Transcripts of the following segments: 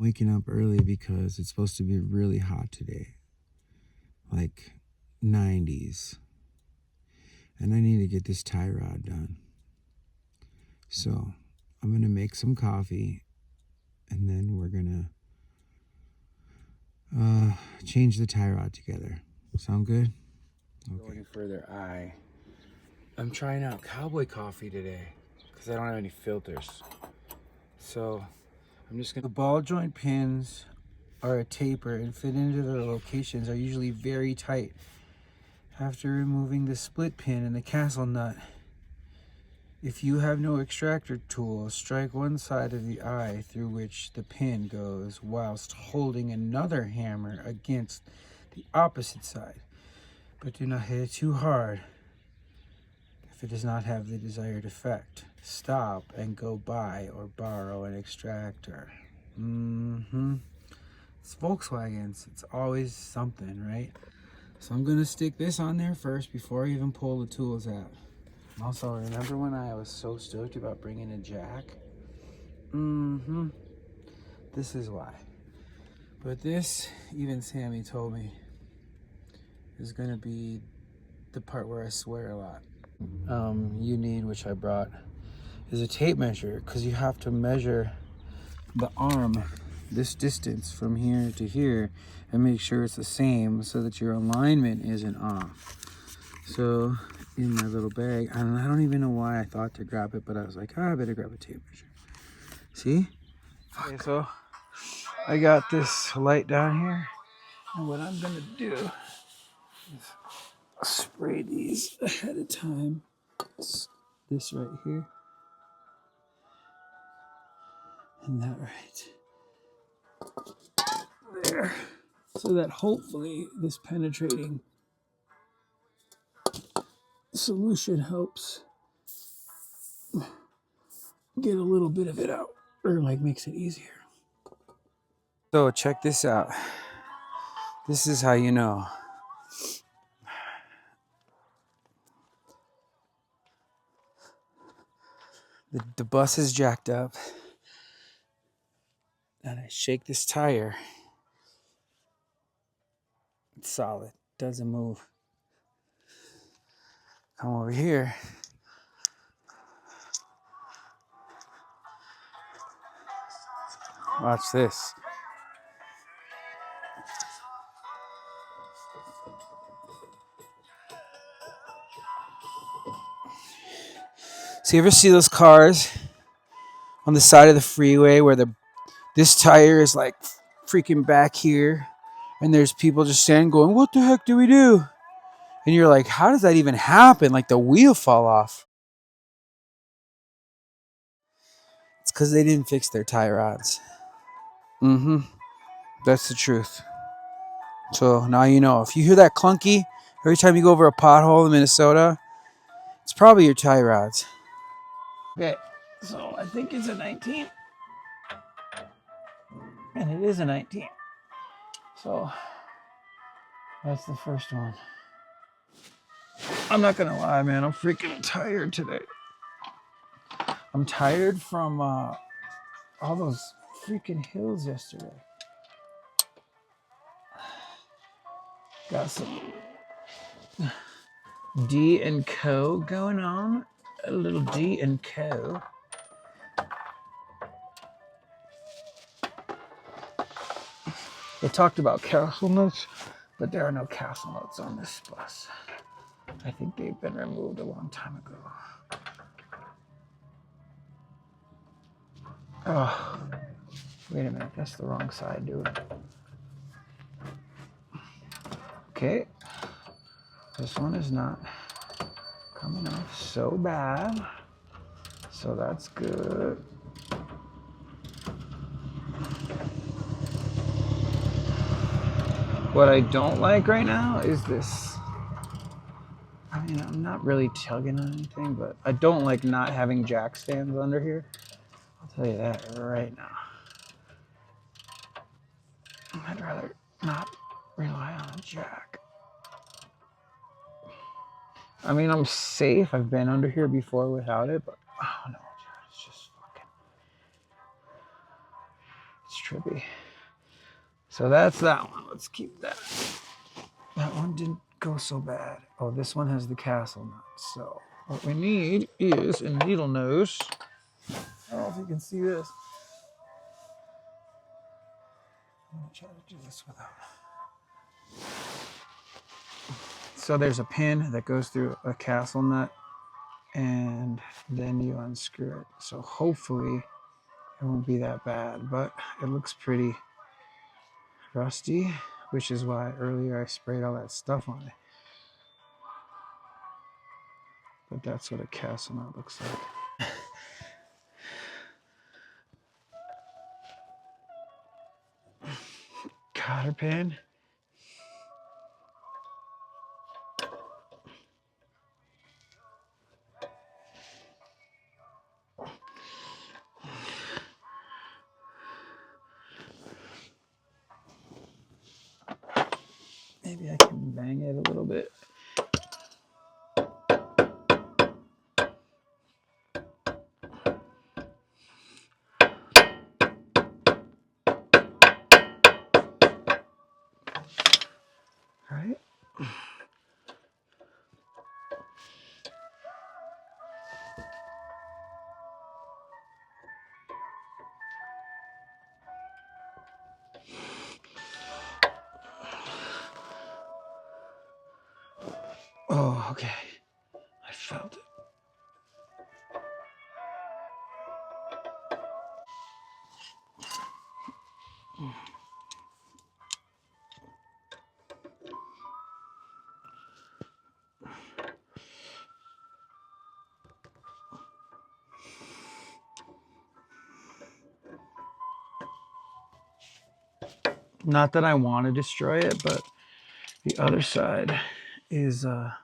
Waking up early because it's supposed to be really hot today, like 90s, and I need to get this tie rod done. So I'm gonna make some coffee, and then we're gonna change the tie rod together. Sound good? Okay. Going further, I'm trying out cowboy coffee today because I don't have any filters. So I'm just gonna. The ball joint pins are a taper and fit into their locations are usually very tight. After removing the split pin and the castle nut, if you have no extractor tool, strike one side of the eye through which the pin goes whilst holding another hammer against the opposite side, but do not hit it too hard if it does not have the desired effect. Stop and go buy or borrow an extractor. It's Volkswagens. It's always something, right? So I'm gonna stick this on there first before I even pull the tools out. Also, remember when I was so stoked about bringing a jack? This is why. But this, even Sammy told me, is gonna be the part where I swear a lot. You need, which I brought, is a tape measure, because you have to measure the arm this distance from here to here and make sure it's the same so that your alignment isn't off. So in my little bag, and I don't even know why I thought to grab it, but I was like, I better grab a tape measure. See? Okay, so I got this light down here, and what I'm gonna do is spray these ahead of time. This right here, and that right there, so that hopefully this penetrating solution helps get a little bit of it out, or like makes it easier. So check this out. This is how you know. The bus is jacked up, and I shake this tire. It's solid, doesn't move. Come over here. Watch this. So you ever see those cars on the side of the freeway where this tire is like freaking back here, and there's people just standing going, "What the heck do we do?" And you're like, "How does that even happen? Like the wheel fall off?" It's because they didn't fix their tie rods. That's the truth. So now you know. If you hear that clunky every time you go over a pothole in Minnesota, it's probably your tie rods. Okay, so I think it's a 19. And it is a 19. So that's the first one. I'm not gonna lie, man. I'm freaking tired today. I'm tired from all those freaking hills yesterday. Got some D and Co going on. A little D and Co. They talked about castle nuts, but there are no castle nuts on this bus. I think they've been removed a long time ago. Oh, wait a minute. That's the wrong side, dude. Okay. This one is not coming off so bad. So that's good. What I don't like right now is this. I mean, I'm not really tugging on anything, but I don't like not having jack stands under here. I'll tell you that right now. I'd rather not rely on a jack. I mean, I'm safe. I've been under here before without it, but oh no, it's just fucking. It's trippy. So that's that one. Let's keep that. That one didn't go so bad. Oh, this one has the castle nut. So what we need is a needle nose. I don't know if you can see this. I'm gonna try to do this without. So there's a pin that goes through a castle nut, and then you unscrew it. So hopefully it won't be that bad, but it looks pretty rusty, which is why earlier I sprayed all that stuff on it. But that's what a castle nut looks like. Cotter pin. Maybe I can bang it a little bit. Right? Oh, okay. I felt it. Not that I want to destroy it, but the other side is the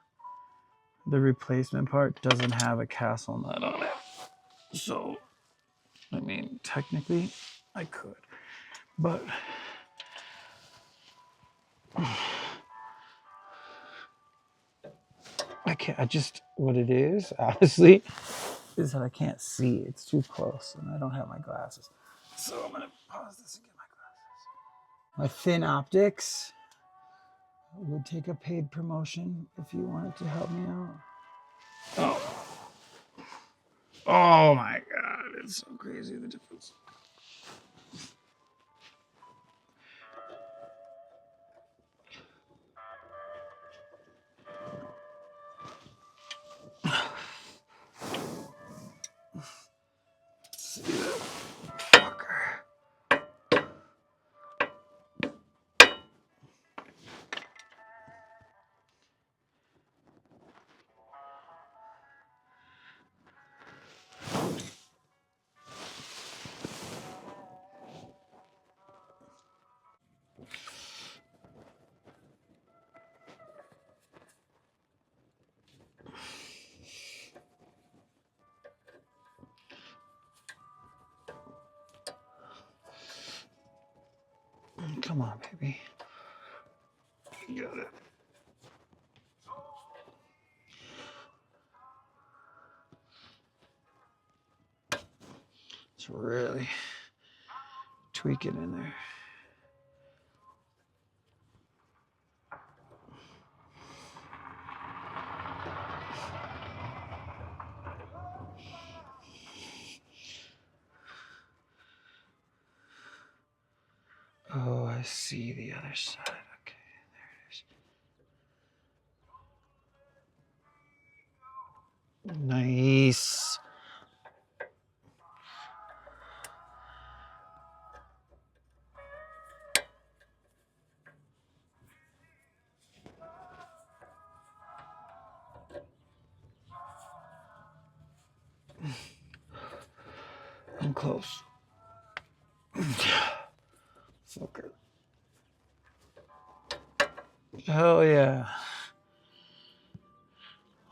replacement part doesn't have a castle nut on it. So, I mean, technically I could, but I can't. What it is, honestly, is that I can't see. It's too close and I don't have my glasses. So I'm going to pause this and get my glasses. My thin optics would take a paid promotion if you wanted to help me out. Oh. Oh my God. It's so crazy the difference. See that fucker. Come on, baby. You got it. It's really tweaking in there. Oh, I see the other side. Okay, there it is. Nice. I'm close. Fucker. Hell yeah.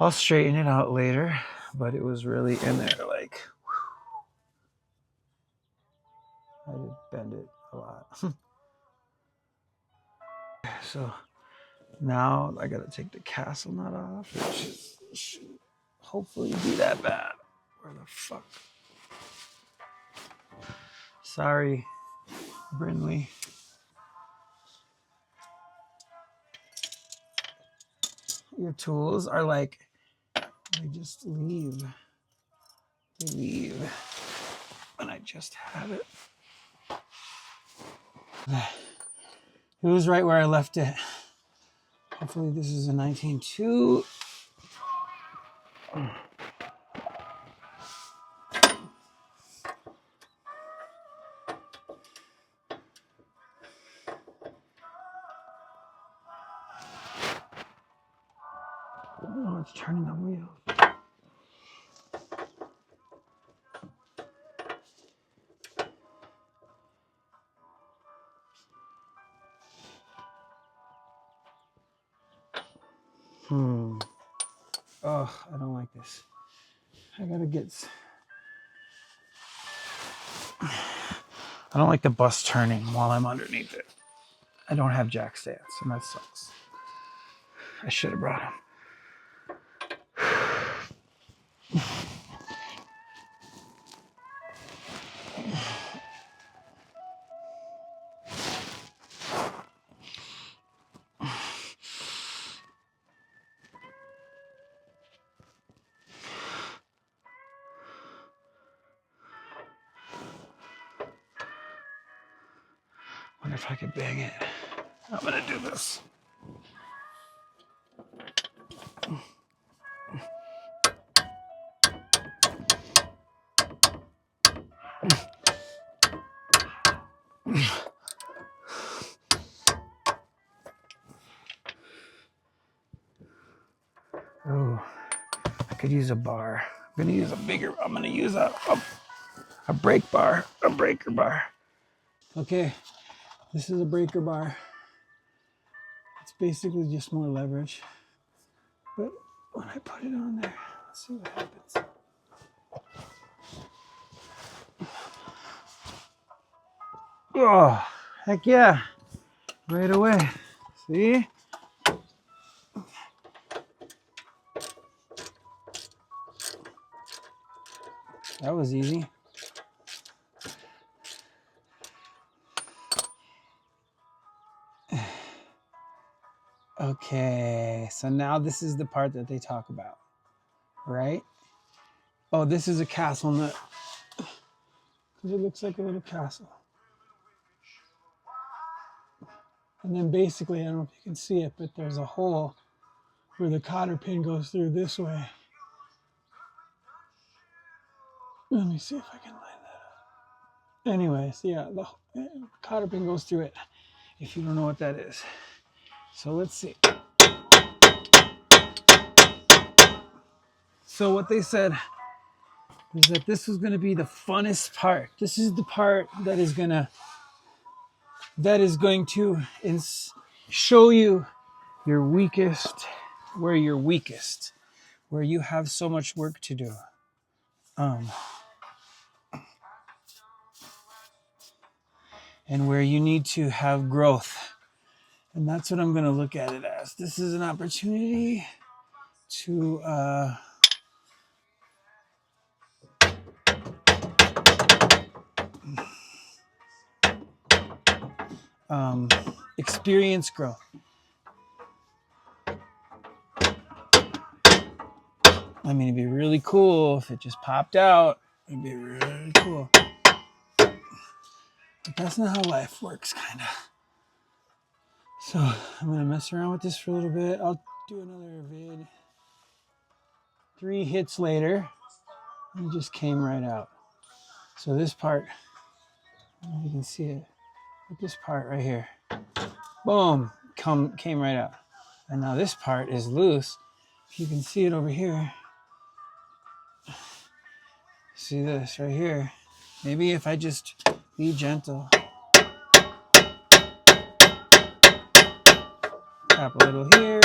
I'll straighten it out later, but it was really in there like, I did bend it a lot. So now I gotta take the castle nut off, which should hopefully be that bad. Where the fuck? Sorry, Brinley. Your tools are like, they just leave. They leave. And I just have it. It was right where I left it. Hopefully this is a 19.2. Oh, it's turning the wheel. Oh, I don't like this. I don't like the bus turning while I'm underneath it. I don't have jack stands, and that sucks. I should have brought them. Wonder if I could bang it. I'm gonna do this. Oh, I could use a bar. I'm gonna use a brake bar, a breaker bar. Okay, this is a breaker bar. It's basically just more leverage. But when I put it on there, let's see what happens. Oh, heck yeah. Right away. See? That was easy. Okay, so now this is the part that they talk about, right? Oh, this is a castle nut. Because it looks like a little castle. And then basically, I don't know if you can see it, but there's a hole where the cotter pin goes through this way. Let me see if I can line that up. Anyways, yeah, the cotter pin goes through it, if you don't know what that is. So let's see. So what they said is that this was going to be the funnest part. This is the part that is going to show you your weakest, where you're weakest, where you have so much work to do. And where you need to have growth. And that's what I'm going to look at it as. This is an opportunity to experience growth. I mean, it'd be really cool if it just popped out. It'd be really cool. But that's not how life works, kind of. So I'm going to mess around with this for a little bit. I'll do another vid. 3 hits later, and it just came right out. So this part, I don't know if you can see it, but this part right here, boom, came right out. And now this part is loose. If you can see it over here, see this right here. Maybe if I just be gentle, tap a little here,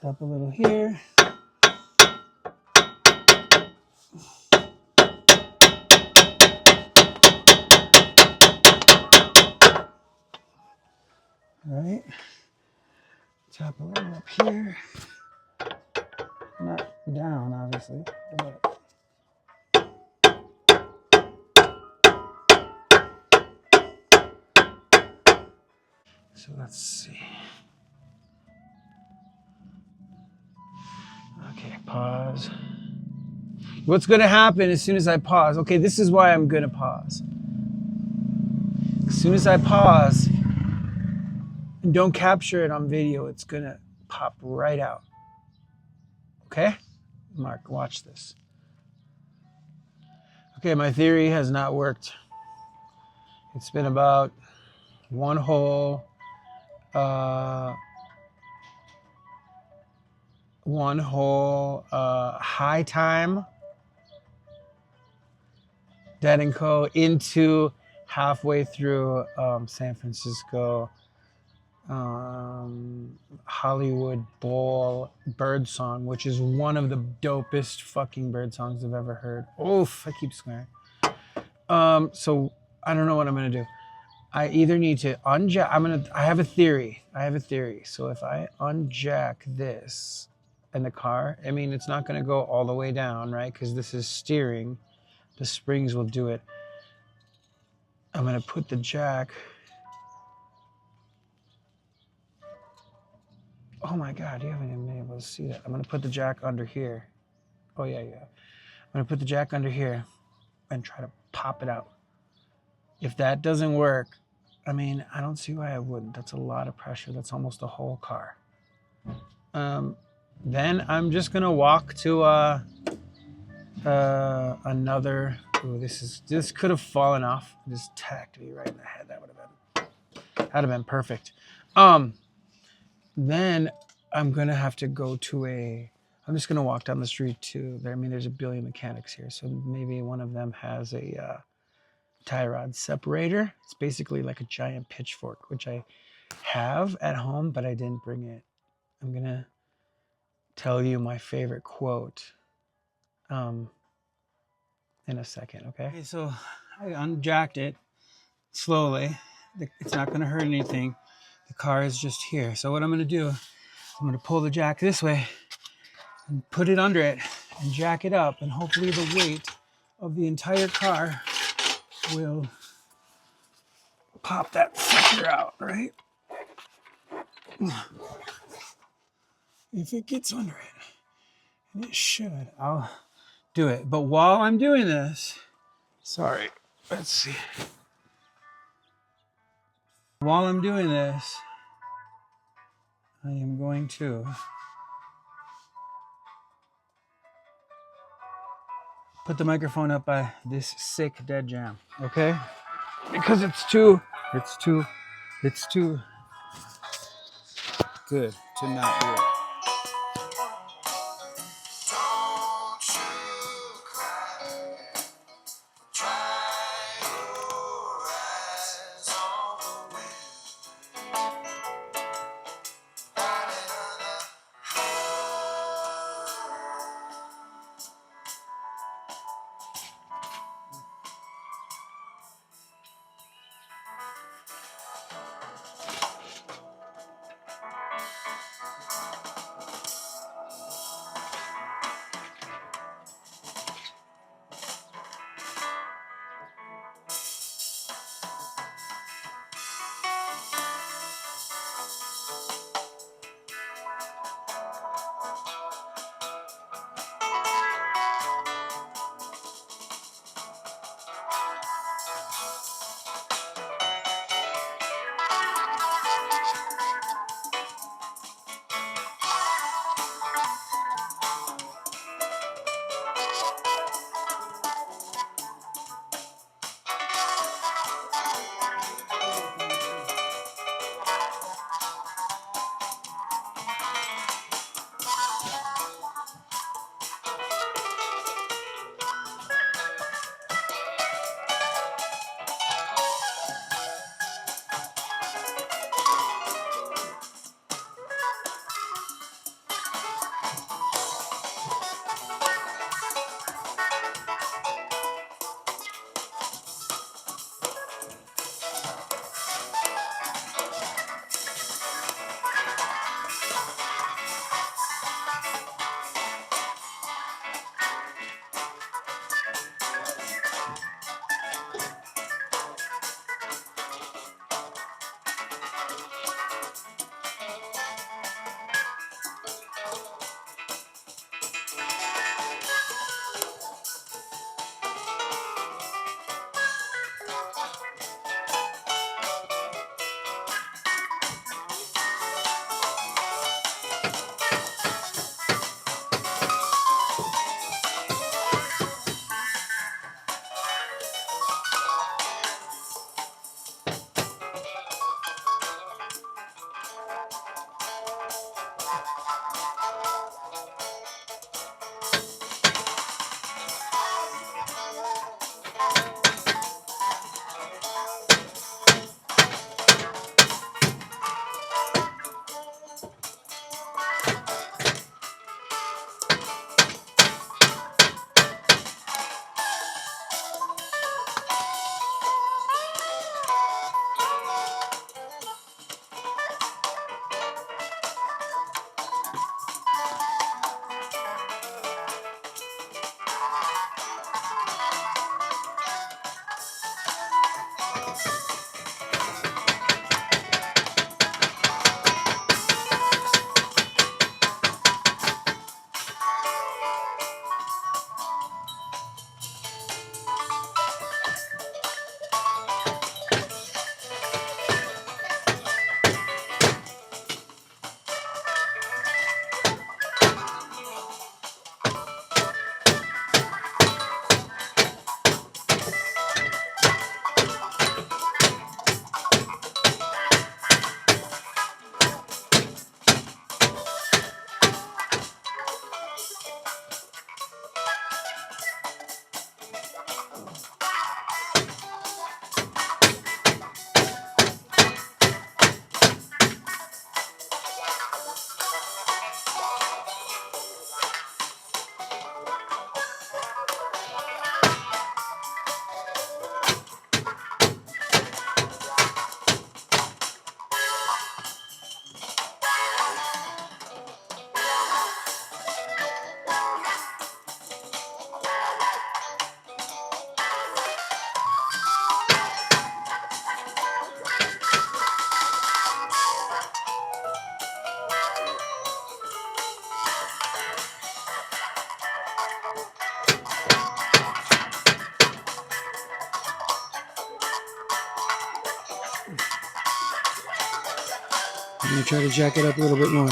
tap a little here. Right? Tap a little up here. Not down, obviously, but So let's see. Okay, pause. What's gonna happen as soon as I pause? Okay, this is why I'm gonna pause. As soon as I pause and don't capture it on video, it's gonna pop right out. Okay? Mark, watch this. Okay, my theory has not worked. It's been about one whole high time Dead and Co. into halfway through San Francisco Hollywood Bowl bird song, which is one of the dopest fucking bird songs I've ever heard. Oof, I keep swearing. So I don't know what I'm gonna do. I either need to unjack. I have a theory. So if I unjack this in the car, I mean, it's not gonna go all the way down, right? Because this is steering. The springs will do it. I'm gonna put the jack. Oh my God, you haven't even been able to see that. I'm gonna put the jack under here. Oh yeah. I'm gonna put the jack under here and try to pop it out. If that doesn't work, I mean, I don't see why I wouldn't. That's a lot of pressure. That's almost a whole car. Then I'm just gonna walk to another. Ooh, this could have fallen off. Just tacked me right in the head. That'd have been perfect. Then I'm gonna have to go to I'm just gonna walk down the street to there. I mean, there's a billion mechanics here, so maybe one of them has a tie rod separator. It's basically like a giant pitchfork, which I have at home, but I didn't bring it. I'm gonna tell you my favorite quote in a second, okay? So I unjacked it slowly. It's not gonna hurt anything. The car is just here. So what I'm gonna do, I'm gonna pull the jack this way and put it under it and jack it up, and hopefully the weight of the entire car will pop that sucker out, right? If it gets under it, and it should, I'll do it. But while I'm doing this, sorry, let's see. While I'm doing this, I am going to put the microphone up by this sick dead jam, okay? Because it's too good to not do it. I'm gonna try to jack it up a little bit more.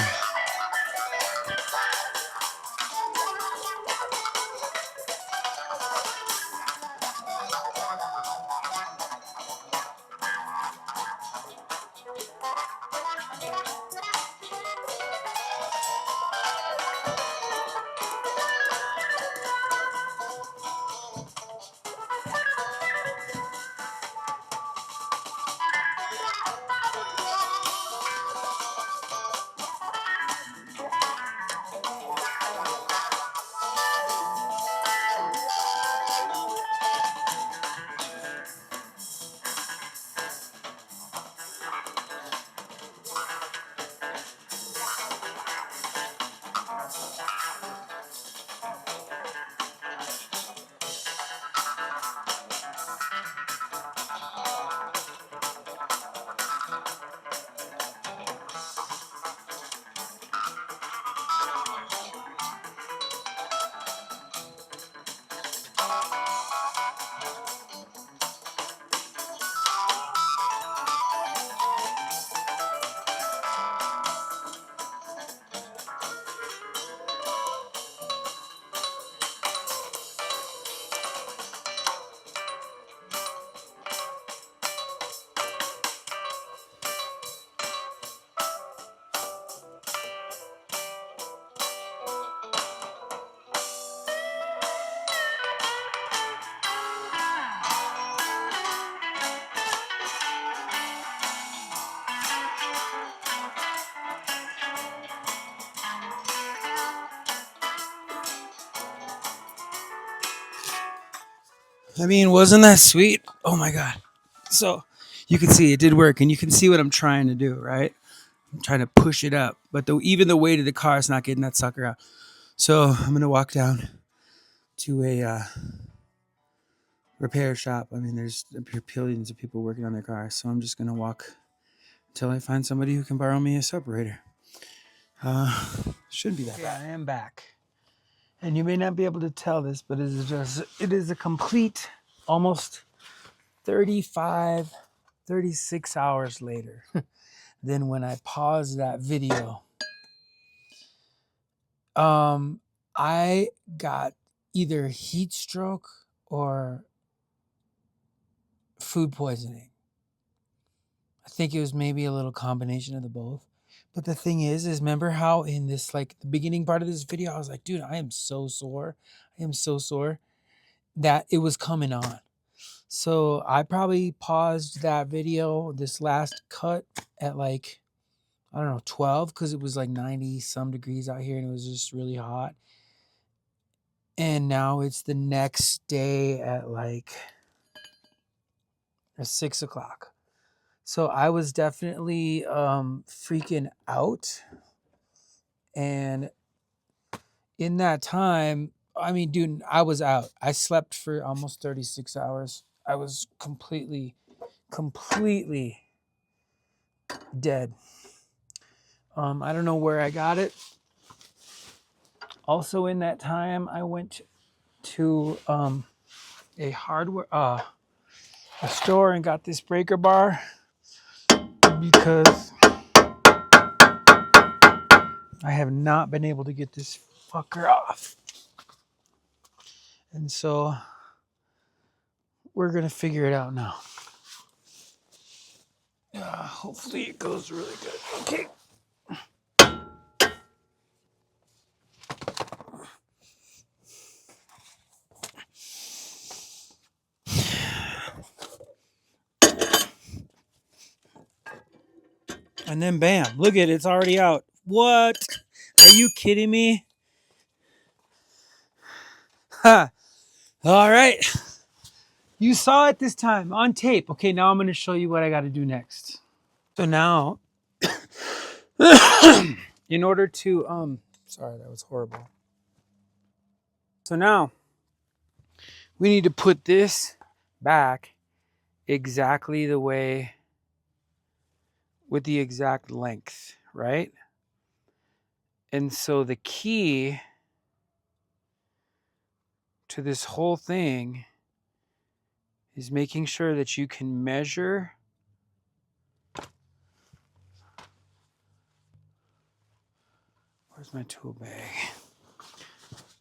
I mean, wasn't that sweet? Oh my God. So you can see it did work, and you can see what I'm trying to do, right? I'm trying to push it up, but even the weight of the car is not getting that sucker out. So I'm going to walk down to a repair shop. I mean, there's billions of people working on their cars. So I'm just going to walk until I find somebody who can borrow me a separator. Shouldn't be that bad. I am back. And you may not be able to tell this, but it is a complete almost 35, 36 hours later than when I paused that video. I got either heat stroke or food poisoning. I think it was maybe a little combination of the both. But the thing is remember how in this, like the beginning part of this video, I was like, dude, I am so sore. I am so sore that it was coming on. So I probably paused that video, this last cut at like, I don't know, 12, because it was like 90 some degrees out here and it was just really hot. And now it's the next day at like 6 o'clock. So I was definitely freaking out. And in that time, I mean, dude, I was out. I slept for almost 36 hours. I was completely completely dead. I don't know where I got it. Also in that time, I went to a hardware a store and got this breaker bar because I have not been able to get this fucker off. And so we're gonna figure it out now. Hopefully it goes really good. Okay. And then bam, look at it, it's already out. What? Are you kidding me? Ha. All right. You saw it this time on tape. Okay, now I'm going to show you what I got to do next. So now, in order to, sorry, that was horrible. So now, we need to put this back exactly the way, with the exact length, right? And so the key to this whole thing is making sure that you can measure. Where's my tool bag?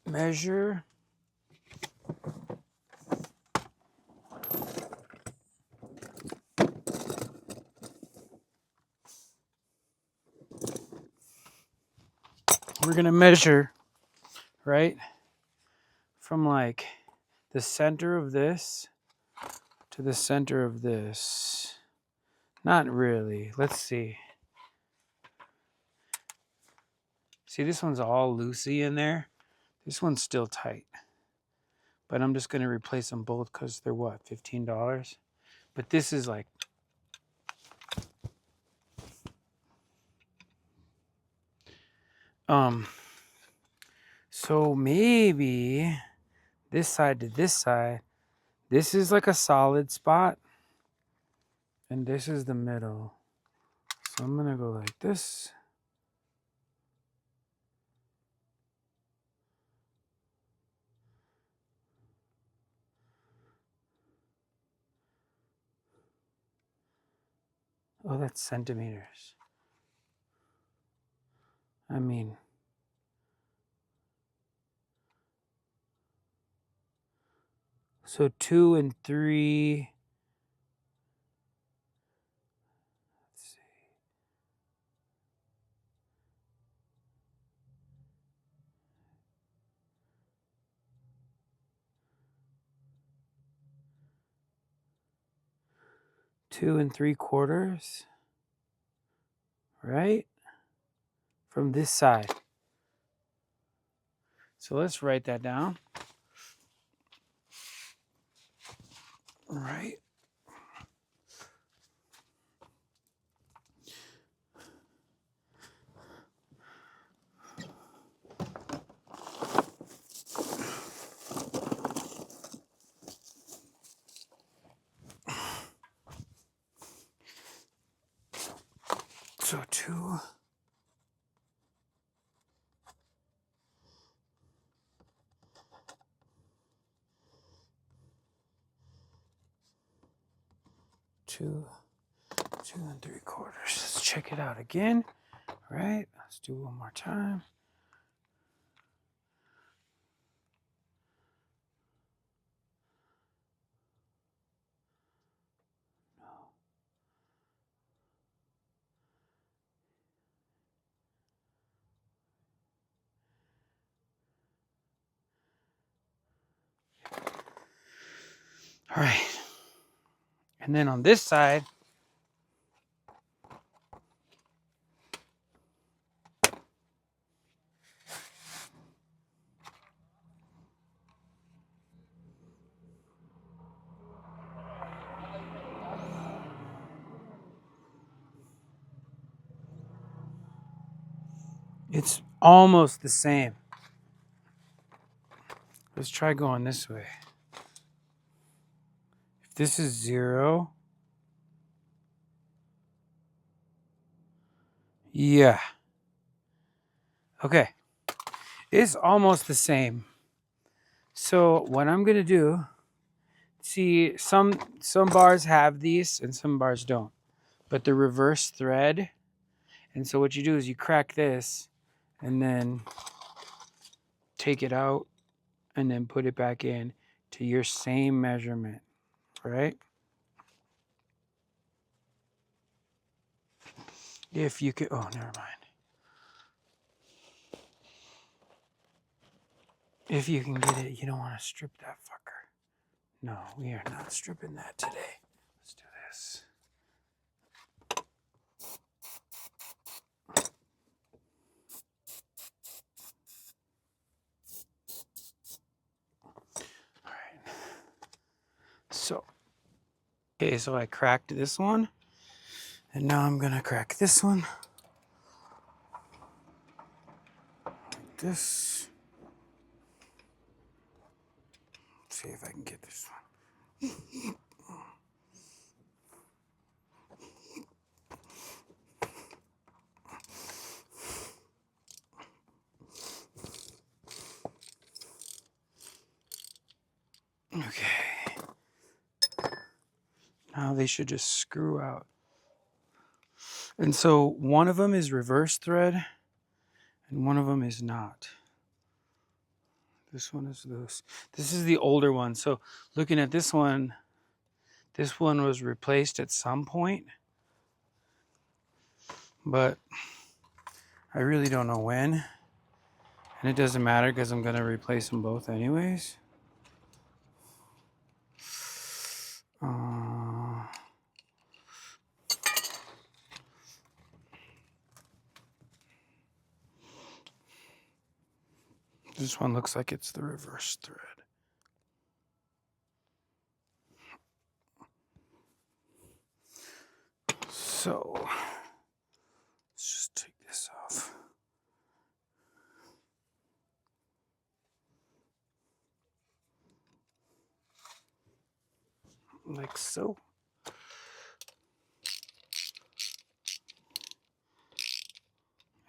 Measure. We're going to measure, right? From like the center of this to the center of this. Not really. Let's see. See, this one's all loosey in there. This one's still tight. But I'm just going to replace them both because they're what, $15? But this is like, so maybe this side to this side, this is like a solid spot. And this is the middle. So I'm going to go like this. Oh, that's centimeters. I mean, so 2 and 3. Let's see. 2 3/4, right? From this side. So let's write that down. All right. So 2. 2 3/4. Let's check it out again. All right. Let's do it one more time. All right. And then on this side, it's almost the same. Let's try going this way. If this is 0, Yeah. Okay. It's almost the same. So what I'm going to do, see, some bars have these and some bars don't. But the reverse thread, and so what you do is you crack this and then take it out and then put it back in to your same measurement, right? If you could, oh, never mind. If you can get it, you don't want to strip that fucker. No, we are not stripping that today. Let's do this. All right. So, okay, so I cracked this one. And now I'm gonna crack this one. Like this. Let's see if I can get this one. Okay. Now they should just screw out. And so one of them is reverse thread and one of them is not. This one is loose. This is the older one. So looking at this one was replaced at some point, but I really don't know when. And it doesn't matter because I'm going to replace them both anyways. This one looks like it's the reverse thread. So let's just take this off. Like so.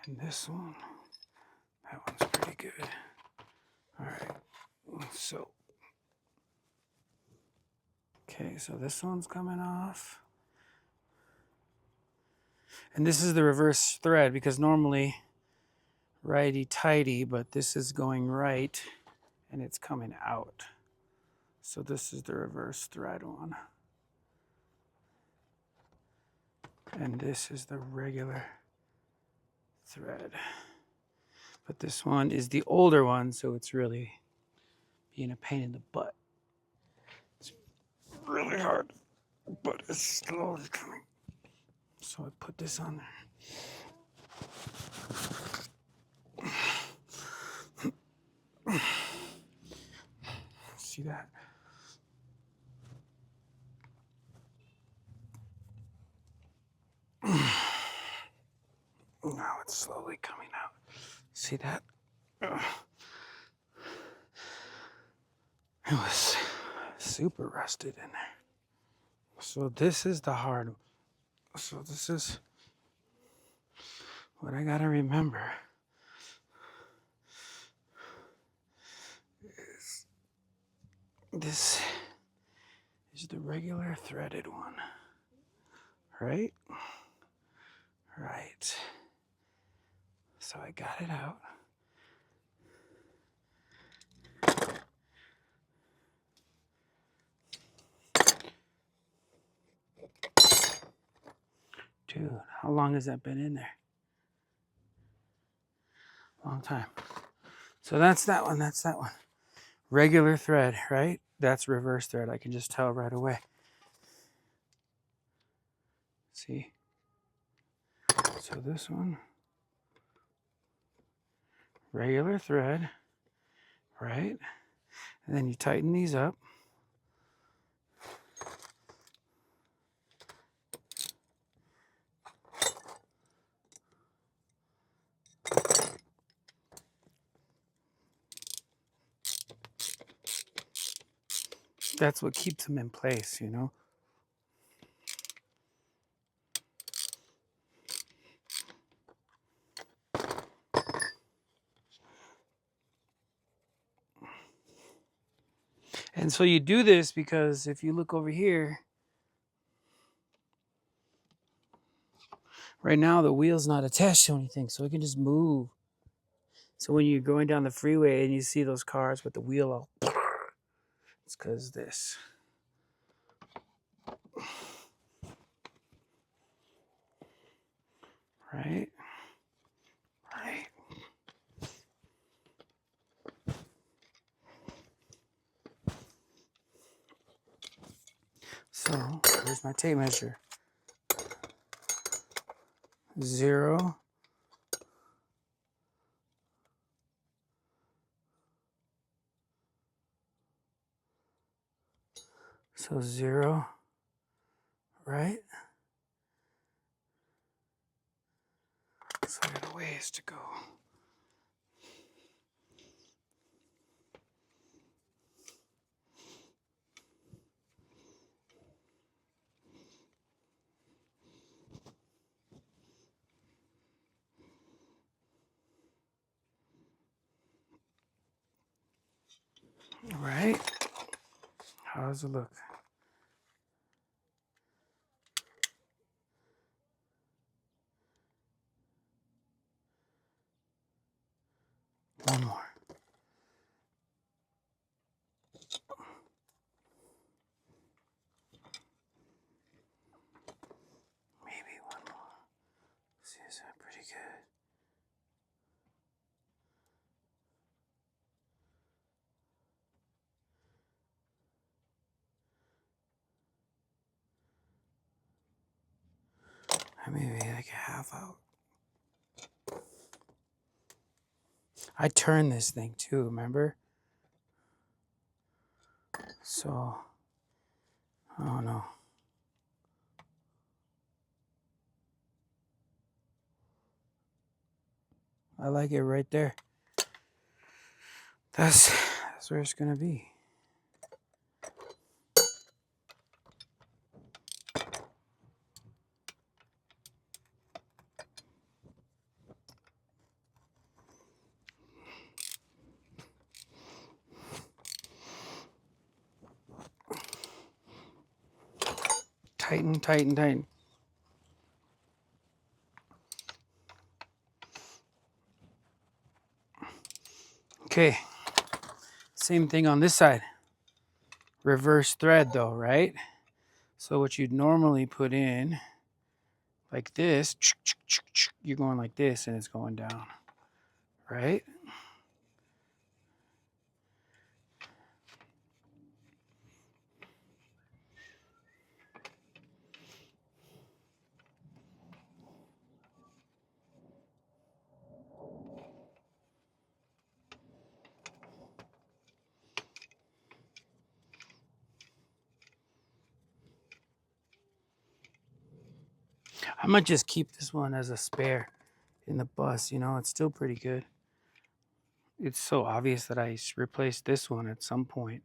And this one, that one's pretty good. All right, so. Okay, so this one's coming off. And this is the reverse thread because normally righty-tighty, but this is going right and it's coming out. So this is the reverse thread one. And this is the regular thread. But this one is the older one, so it's really being a pain in the butt. It's really hard, but it's slowly coming. So I put this on there. See that? Now it's slowly coming out. See that? It was super rusted in there. So this is the hard. So this is what I gotta remember. This is the regular threaded one, right? Right. So I got it out. Dude, how long has that been in there? Long time. So that's that one, that's that one. Regular thread, right? That's reverse thread. I can just tell right away. See? So this one, regular thread, right? And then you tighten these up. That's what keeps them in place, you know? And so you do this because if you look over here, right now the wheel's not attached to anything, so it can just move. So when you're going down the freeway and you see those cars with the wheel all, it's because this. Right? Right. So here's my tape measure. 0. So 0, right? So I got a ways to go. Right? How does it look? One more. Maybe one more. See, is that pretty good? Maybe like a half out. I turned this thing too, remember? So, I don't know. I like it right there. That's where it's gonna be. Tighten, tighten, tighten. Okay. Same thing on this side. Reverse thread though, right? So what you'd normally put in like this, you're going like this and it's going down, right? I might just keep this one as a spare in the bus, you know, it's still pretty good. It's so obvious that I replaced this one at some point,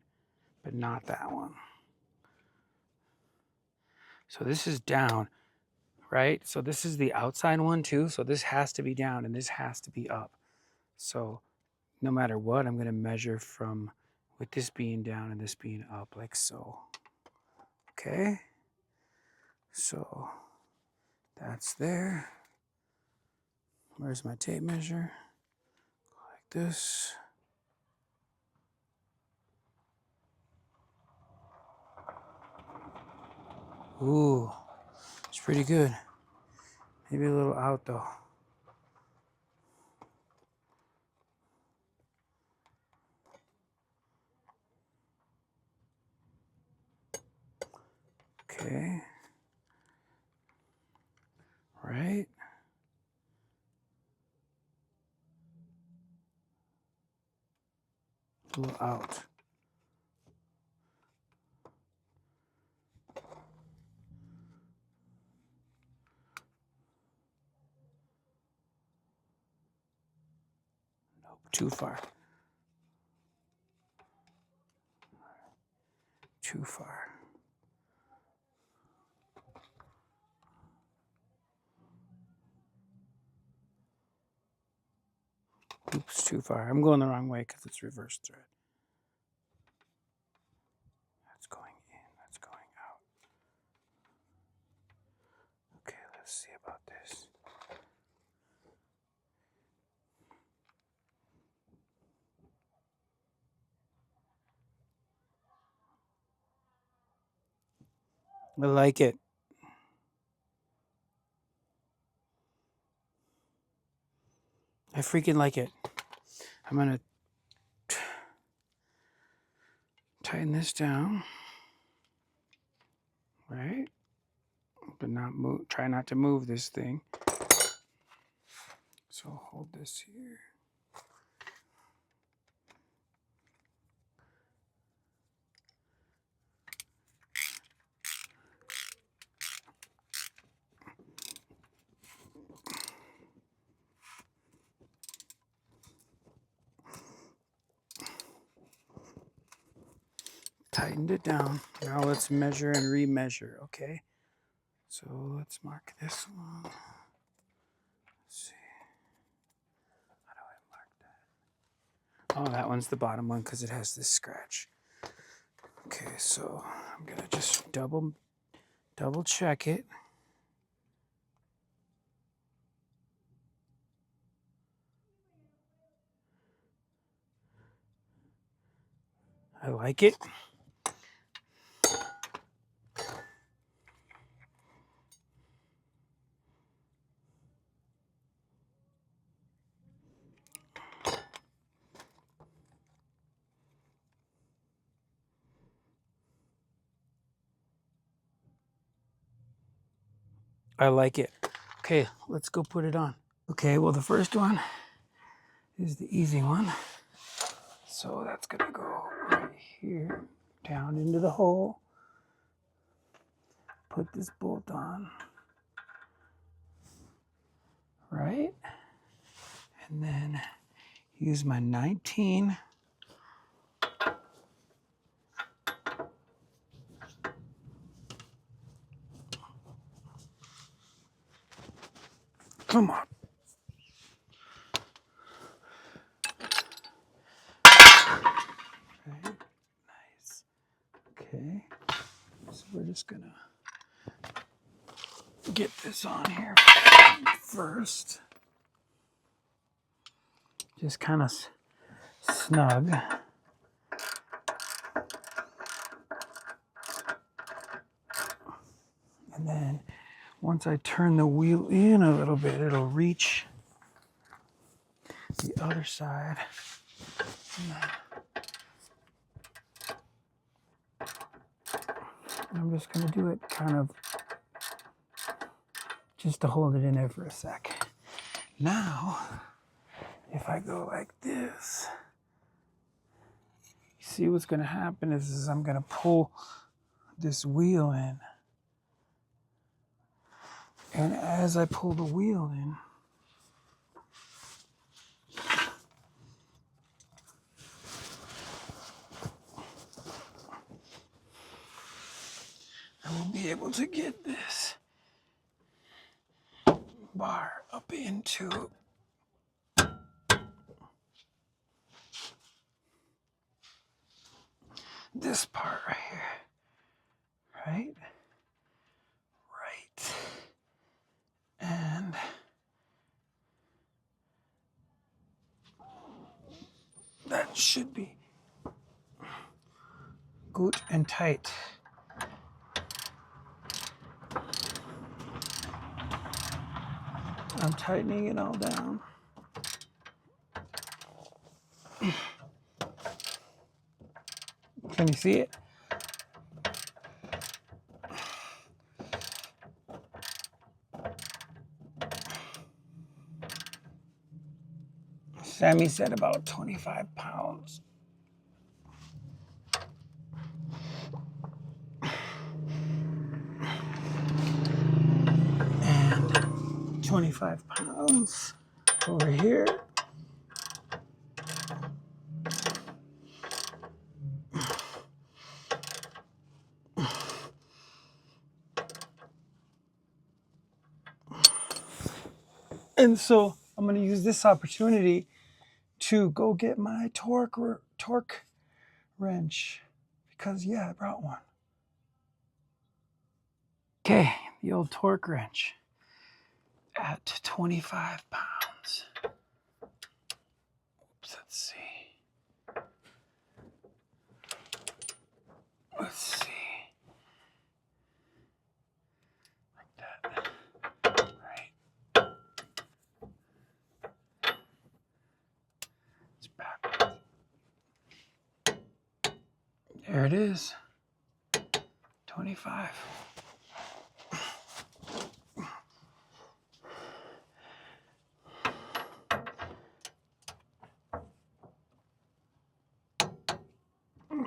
but not that one. So this is down, right? So this is the outside one too. So this has to be down and this has to be up. So no matter what, I'm going to measure from with this being down and this being up like so. Okay. So that's there. Where's my tape measure? Like this. Ooh, it's pretty good. Maybe a little out though. Okay. Right. A little out. Nope, too far. Too far. Oops, too far. I'm going the wrong way because it's reverse thread. Let's see about this. I like it. I freaking like it. I'm gonna tighten this down, right? But not move. Try not to move this thing. So I'll hold this here. Tightened it down. Now let's measure and remeasure, okay? So let's mark this one. Let's see. How do I mark that? Oh, that one's the bottom one because it has this scratch. Okay, so I'm gonna just double check it. I like it. I like it. Okay, let's go put it on. Okay, well, the first one is the easy one. So that's gonna go right here, down into the hole. Put this bolt on, right? And then use my 19. Come on. Right, nice. Okay, so we're just gonna get this on here first. Just kind of snug. And then once I turn the wheel in a little bit, it'll reach the other side. I'm just going to do it kind of just to hold it in there for a sec. Now, if I go like this, you see what's going to happen is I'm going to pull this wheel in. And as I pull the wheel in, I will be able to get this bar up into this part right here. Right? Right. And that should be good and tight. I'm tightening it all down. Can you see it? Sammy said about 25 pounds. And 25 pounds over here. And so I'm going to use this opportunity to go get my torque wrench because, yeah, I brought one. Okay, the old torque wrench. at 25 pounds. Oops, let's see. Let's see. Like that. Right. It's backwards. There it is. 25.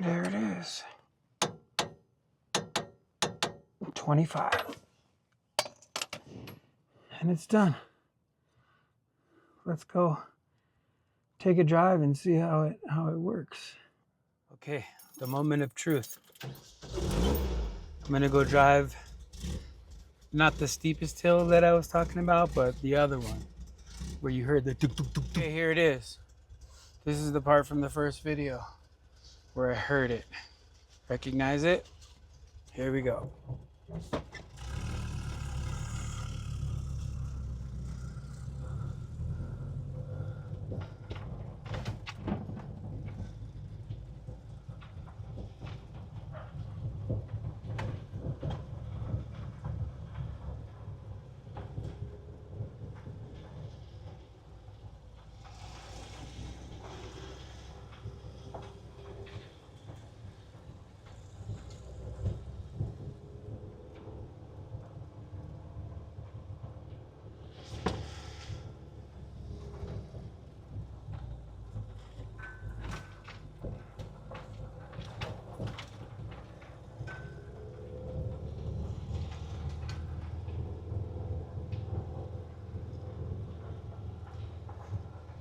There it is. 25. And it's done. Let's go take a drive and see how it works. Okay, the moment of truth. I'm gonna go drive not the steepest hill that I was talking about, but the other one where you heard the tuk tuk tuk. Okay, here it is. This is the part from the first video where I heard it. Recognize it? Here we go.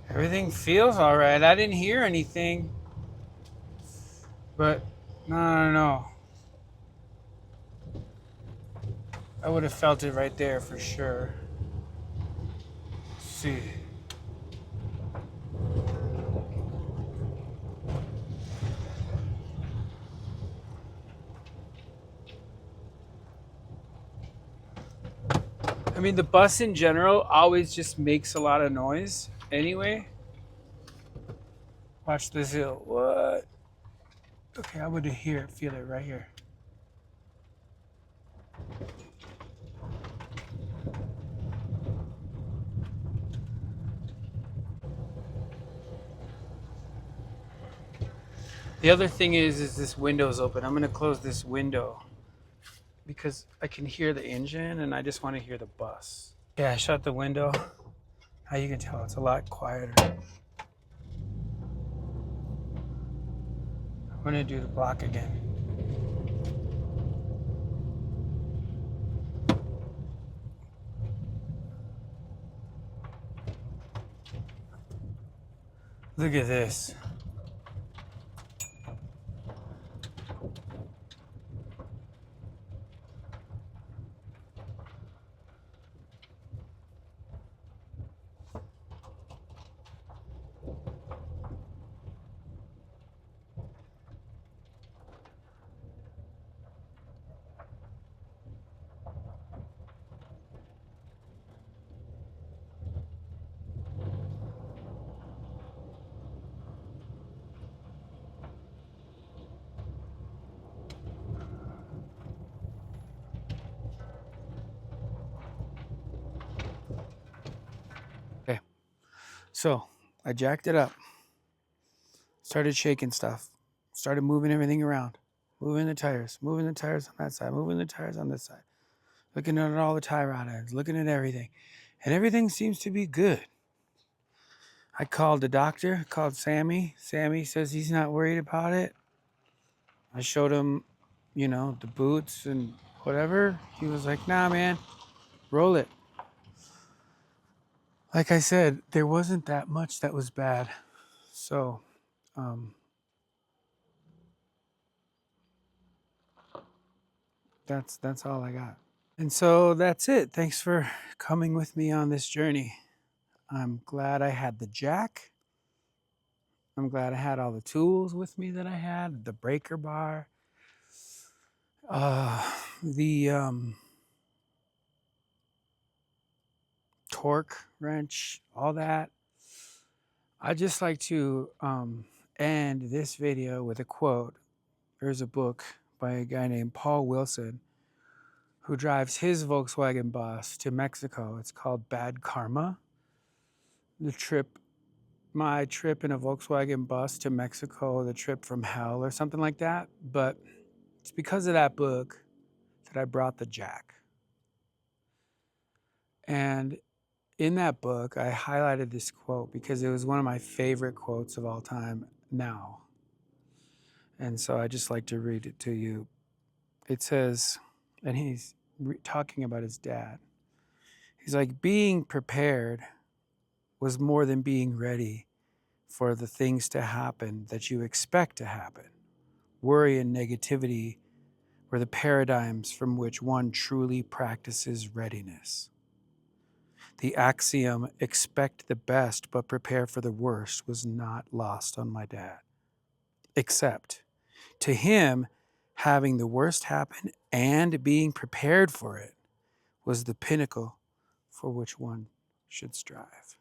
Everything feels all right. I didn't hear anything, but no. I would have felt it right there for sure. Let's see. I mean, the bus in general always just makes a lot of noise anyway. Watch this hill. What? Okay, I would feel it right here. The other thing is this window's open. I'm gonna close this window because I can hear the engine and I just want to hear the bus. Yeah, I shut the window. Now you can tell it's a lot quieter. I'm gonna do the block again. Look at this. Okay, so I jacked it up, started shaking stuff, started moving everything around, moving the tires on that side, moving the tires on this side, looking at all the tie rod ends, looking at everything, and everything seems to be good. I called the doctor, called Sammy. Sammy says he's not worried about it. I showed him, the boots and whatever. He was like, nah, man, roll it. Like I said, there wasn't that much that was bad. So, that's all I got. And so that's it. Thanks for coming with me on this journey. I'm glad I had the jack. I'm glad I had all the tools with me that I had, the breaker bar, the torque wrench, all that. I just like to end this video with a quote. There's a book by a guy named Paul Wilson who drives his Volkswagen bus to Mexico. It's called Bad Karma. My trip in a Volkswagen bus to Mexico, the trip from hell or something like that. But it's because of that book that I brought the jack. And in that book, I highlighted this quote because it was one of my favorite quotes of all time now. And so I just like to read it to you. It says, and he's talking about his dad. He's like, being prepared was more than being ready for the things to happen that you expect to happen. Worry and negativity were the paradigms from which one truly practices readiness. The axiom, expect the best but prepare for the worst, was not lost on my dad. Except, to him, having the worst happen and being prepared for it was the pinnacle for which one should strive.